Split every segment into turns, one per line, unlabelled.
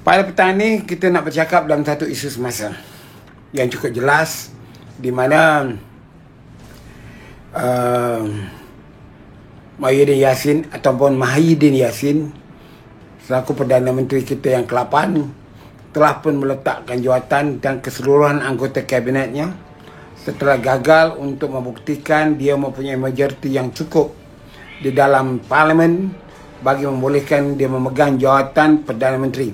Pada petang ni kita nak bercakap dalam satu isu semasa yang cukup jelas, di mana Mahyudin Yassin ataupun Mahidin Yassin selaku Perdana Menteri kita yang ke-8 telah pun meletakkan jawatan dan keseluruhan anggota kabinetnya setelah gagal untuk membuktikan dia mempunyai majoriti yang cukup di dalam parlimen bagi membolehkan dia memegang jawatan Perdana Menteri.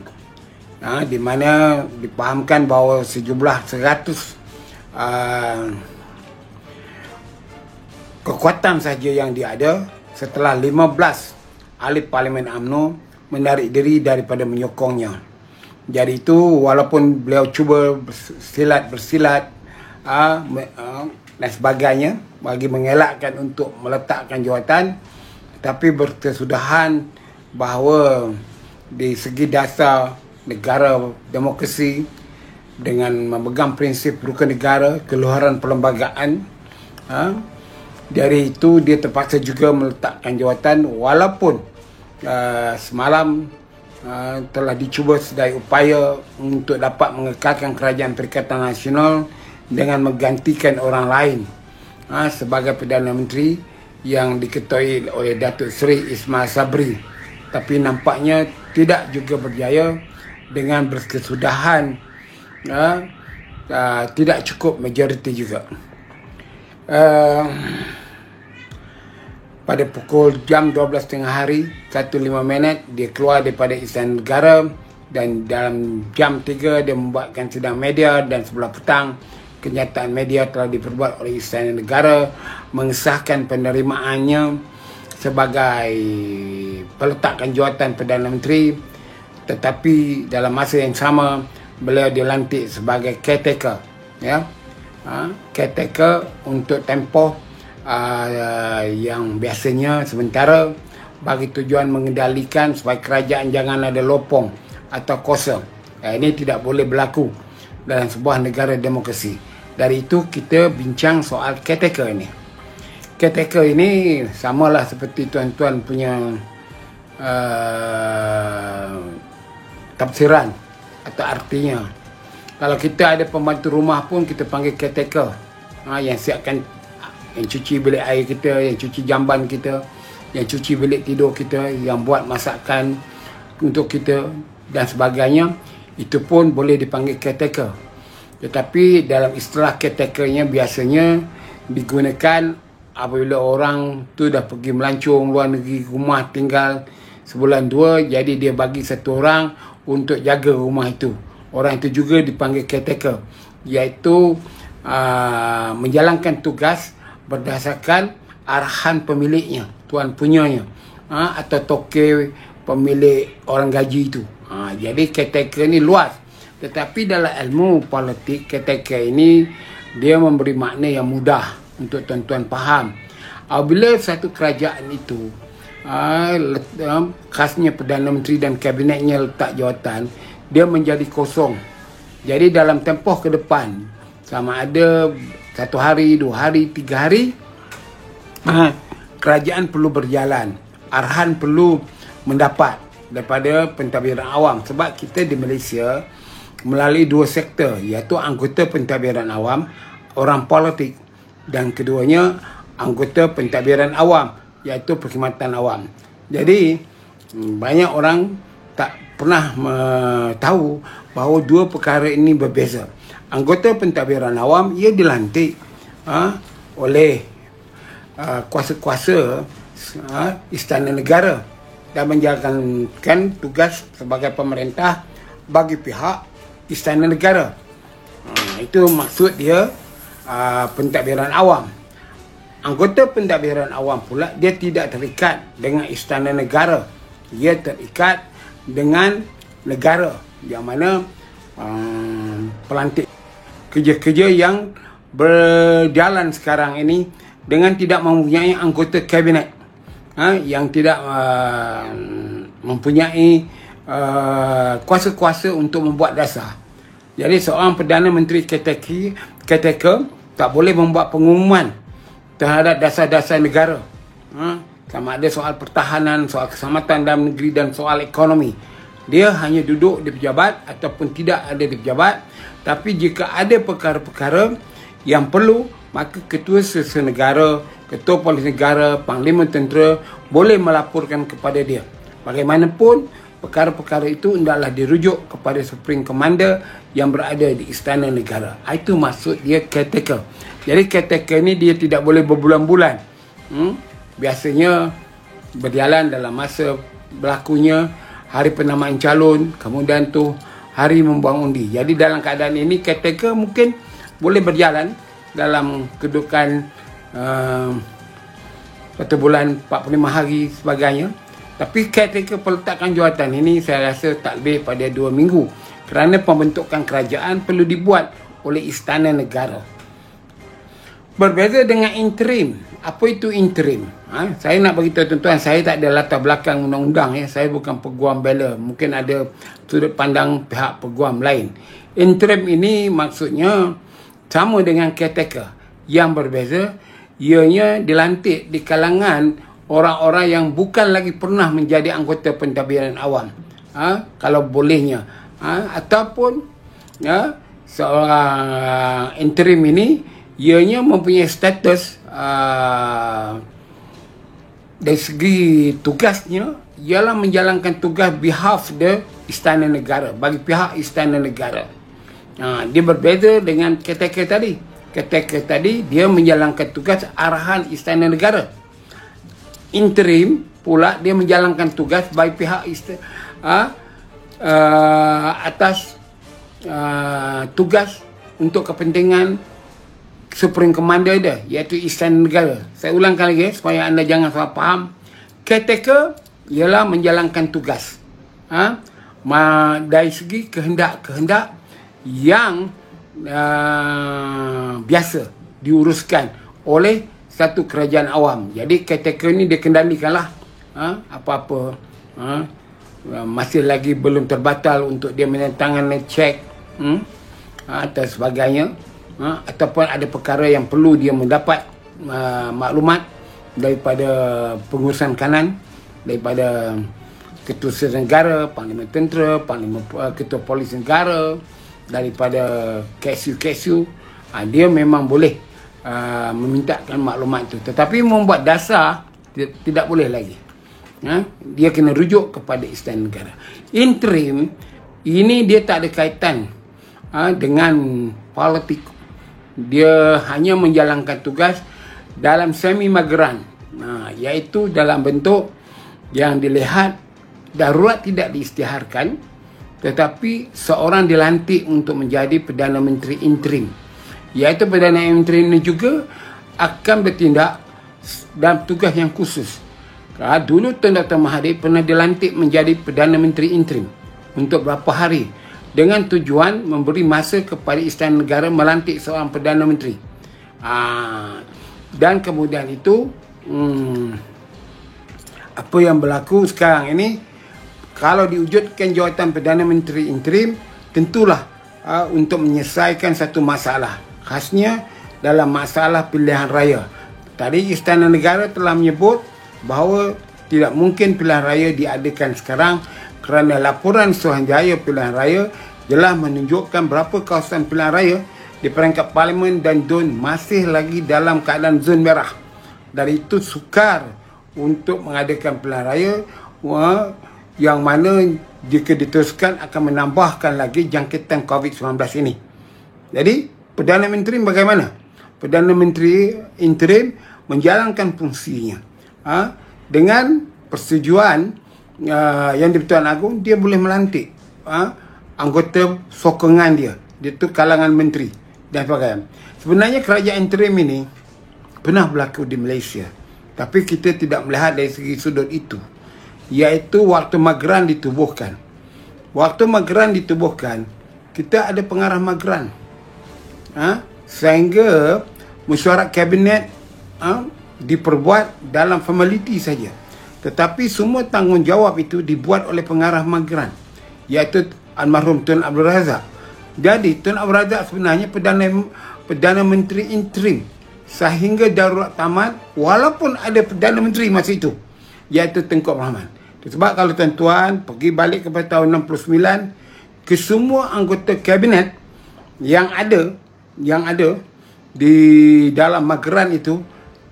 Di mana dipahamkan bahawa sejumlah 100 kekuatan sahaja yang dia ada setelah 15 ahli Parlimen UMNO menarik diri daripada menyokongnya. Jadi itu walaupun beliau cuba bersilat dan sebagainya bagi mengelakkan untuk meletakkan jawatan, tapi berkesudahan bahawa di segi dasar negara demokrasi dengan memegang prinsip rukun negara, keluaran perlembagaan, dari itu dia terpaksa juga meletakkan jawatan walaupun semalam telah dicuba sedaya upaya untuk dapat mengekalkan kerajaan Perikatan Nasional dengan menggantikan orang lain sebagai Perdana Menteri yang diketuai oleh Datuk Seri Ismail Sabri, tapi nampaknya tidak juga berjaya dengan berkesudahan tidak cukup majoriti juga. Pada pukul jam 12.30 hari 1.05 dia keluar daripada Istana Negara, dan dalam jam 3 dia membuatkan sidang media, dan sebelah petang kenyataan media telah diperbuat oleh Istana Negara mengesahkan penerimaannya sebagai peletakan jawatan Perdana Menteri, tetapi dalam masa yang sama beliau dilantik sebagai caretaker, caretaker untuk tempoh yang biasanya sementara bagi tujuan mengendalikan supaya kerajaan jangan ada lopong atau kosong. Ini tidak boleh berlaku dalam sebuah negara demokrasi. Dari itu kita bincang soal caretaker ini. Caretaker ini samalah seperti tuan-tuan punya tafsiran atau artinya. Kalau kita ada pembantu rumah pun kita panggil caretaker, yang siapkan, yang cuci bilik air kita, yang cuci jamban kita, yang cuci bilik tidur kita, yang buat masakan untuk kita dan sebagainya. Itu pun boleh dipanggil caretaker. Tetapi dalam istilah caretakernya biasanya digunakan apabila orang tu dah pergi melancong luar negeri, rumah tinggal sebulan dua, jadi dia bagi satu orang untuk jaga rumah itu. Orang itu juga dipanggil caretaker, iaitu menjalankan tugas berdasarkan arahan pemiliknya, tuan punyanya, atau toke pemilik orang gaji itu. Jadi caretaker ni luas, tetapi dalam ilmu politik caretaker ini dia memberi makna yang mudah untuk tuan-tuan faham. Apabila satu kerajaan itu khasnya Perdana Menteri dan kabinetnya letak jawatan, dia menjadi kosong. Jadi dalam tempoh ke depan, sama ada 1 hari, 2 hari, 3 hari, kerajaan perlu berjalan, arahan perlu mendapat daripada pentadbiran awam. Sebab kita di Malaysia melalui 2 sektor, iaitu anggota pentadbiran awam, orang politik, dan keduanya anggota pentadbiran awam, iaitu perkhidmatan awam. Jadi banyak orang tak pernah tahu bahawa 2 perkara ini berbeza. Anggota pentadbiran awam ia dilantik oleh kuasa-kuasa Istana Negara dan menjalankan tugas sebagai pemerintah bagi pihak Istana Negara. Itu maksud dia pentadbiran awam. Anggota pentadbiran awam pula dia tidak terikat dengan Istana Negara. Dia terikat dengan negara, yang mana pelantik kerja-kerja yang berjalan sekarang ini dengan tidak mempunyai anggota kabinet, yang tidak mempunyai kuasa-kuasa untuk membuat dasar. Jadi seorang Perdana Menteri caretaker tak boleh membuat pengumuman terhadap dasar-dasar negara. sama ada soal pertahanan, soal keselamatan dalam negeri dan soal ekonomi. Dia hanya duduk di pejabat ataupun tidak ada di pejabat. Tapi jika ada perkara-perkara yang perlu, maka ketua sesiapa negara, ketua polis negara, panglima tentera boleh melaporkan kepada dia. Bagaimanapun, perkara-perkara itu hendaklah dirujuk kepada Supreme Commander yang berada di Istana Negara. Itu maksud dia caretaker. Jadi caretaker ni dia tidak boleh berbulan-bulan. Biasanya berjalan dalam masa berlakunya hari penamaan calon, kemudian tu hari membuang undi. Jadi dalam keadaan ini caretaker mungkin boleh berjalan dalam kedudukan 1 bulan 45 hari sebagainya. Tapi caretaker peletakan jawatan ini saya rasa tak lebih pada 2 minggu, kerana pembentukan kerajaan perlu dibuat oleh Istana Negara. Berbeza dengan interim. Apa itu interim? Saya nak beritahu tuan-tuan, saya tak ada latar belakang undang-undang. Saya bukan peguam bela. Mungkin ada sudut pandang pihak peguam lain. Interim ini maksudnya sama dengan caretaker. Yang berbeza, ianya dilantik di kalangan orang-orang yang bukan lagi pernah menjadi anggota pentadbiran awam. Kalau bolehnya. Ataupun seorang interim ini, ianya mempunyai status dari segi tugasnya ialah menjalankan tugas behalf the Istana Negara, bagi pihak Istana Negara. Dia berbeza dengan caretaker tadi. Caretaker tadi dia menjalankan tugas arahan Istana Negara. Interim pula dia menjalankan tugas bagi pihak atas tugas untuk kepentingan Supreme Commander dia, iaitu Istana Negara. Saya ulangkan lagi supaya anda jangan salah faham. Caretaker ialah menjalankan tugas dari segi kehendak-kehendak yang biasa diuruskan oleh satu kerajaan awam. Jadi caretaker ni dia kendalikanlah apa-apa masih lagi belum terbatal untuk dia menandatangani cek atau sebagainya. Ataupun ada perkara yang perlu dia mendapat maklumat daripada pengurusan kanan, daripada ketua sesiapa negara, panglima tentera, panglima ketua polis negara, daripada KSU, dia memang boleh memintakan maklumat itu. Tetapi membuat dasar tidak boleh lagi. Dia kena rujuk kepada Istana Negara. Interim ini dia tak ada kaitan dengan politik. Dia hanya menjalankan tugas dalam semi mageran, iaitu dalam bentuk yang dilihat darurat tidak diisytiharkan, tetapi seorang dilantik untuk menjadi Perdana Menteri interim, iaitu Perdana Menteri ini juga akan bertindak dalam tugas yang khusus. Dulu Tun Dr. Mahathir pernah dilantik menjadi Perdana Menteri interim untuk berapa hari, dengan tujuan memberi masa kepada Istana Negara melantik seorang Perdana Menteri. Dan kemudian itu apa yang berlaku sekarang ini, kalau diwujudkan jawatan Perdana Menteri interim, tentulah untuk menyelesaikan satu masalah, khasnya dalam masalah pilihan raya. Tadi Istana Negara telah menyebut bahawa tidak mungkin pilihan raya diadakan sekarang, kerana laporan Suruhanjaya Pilihan Raya telah menunjukkan berapa kawasan pilihan raya di peringkat Parlimen dan DUN masih lagi dalam keadaan zon merah. Dari itu sukar untuk mengadakan pilihan raya yang mana jika diteruskan akan menambahkan lagi jangkitan COVID-19 ini. Jadi Perdana Menteri bagaimana? Perdana Menteri interim menjalankan fungsinya dengan persetujuan yang di-Pertuan Agong. Dia boleh melantik anggota sokongan dia, itu kalangan menteri dan sebagainya. Sebenarnya kerajaan interim ini pernah berlaku di Malaysia, tapi kita tidak melihat dari segi sudut itu, iaitu waktu Mageran ditubuhkan. Waktu Mageran ditubuhkan, kita ada pengarah Mageran, sehingga mesyuarat kabinet diperbuat dalam formaliti saja. Tetapi semua tanggungjawab itu dibuat oleh pengarah Mageran, iaitu almarhum Tun Abdul Razak. Jadi Tun Abdul Razak sebenarnya Perdana Menteri interim sehingga darurat tamat, walaupun ada Perdana Menteri masa itu. iaitu Tengku Abdul Rahman. Sebab kalau tuan-tuan pergi balik kepada tahun 69, ke semua anggota kabinet yang ada di dalam Mageran itu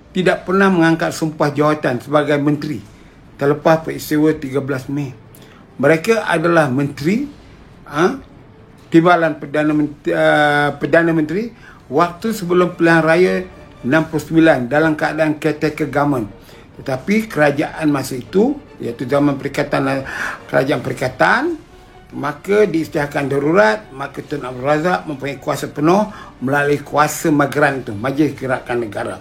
tidak pernah mengangkat sumpah jawatan sebagai menteri terlepas peristiwa 13 Mei. Mereka adalah menteri, timbalan Perdana Menteri waktu sebelum pilihan raya 69 dalam keadaan caretaker government. Tetapi kerajaan masa itu, iaitu zaman kerajaan perikatan, maka diisytiharkan darurat, maka Tun Abdul Razak mempunyai kuasa penuh melalui kuasa Mageran itu, Majlis Gerakan Negara.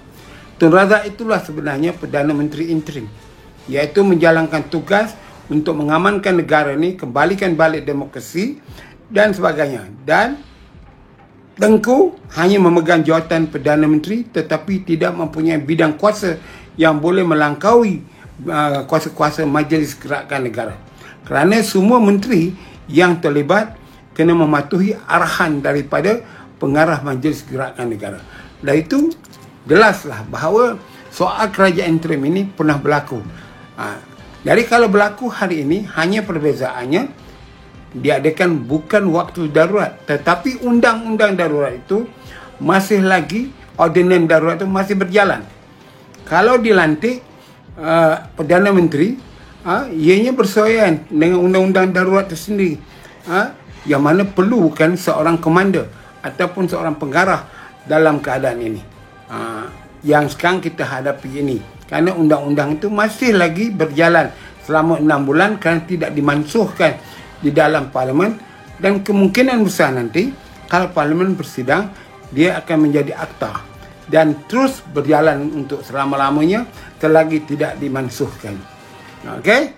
Tun Razak itulah sebenarnya Perdana Menteri interim, iaitu menjalankan tugas untuk mengamankan negara ini, kembalikan balik demokrasi dan sebagainya. Dan Tengku hanya memegang jawatan Perdana Menteri tetapi tidak mempunyai bidang kuasa yang boleh melangkaui kuasa-kuasa Majlis Gerakan Negara. Kerana semua menteri yang terlibat kena mematuhi arahan daripada pengarah Majlis Gerakan Negara. Dan itu jelaslah bahawa soal kerajaan interim ini pernah berlaku. Jadi kalau berlaku hari ini, hanya perbezaannya diadakan bukan waktu darurat, tetapi undang-undang darurat itu masih lagi, ordinan darurat itu masih berjalan. Kalau dilantik Perdana Menteri, ianya bersesuaian dengan undang-undang darurat tersendiri, yang mana perlukan seorang komander ataupun seorang pengarah dalam keadaan ini, yang sekarang kita hadapi ini. Kerana undang-undang itu masih lagi berjalan selama 6 bulan kerana tidak dimansuhkan di dalam parlimen, dan kemungkinan besar nanti kalau parlimen bersidang dia akan menjadi akta dan terus berjalan untuk selama-lamanya selagi tidak dimansuhkan. Okey?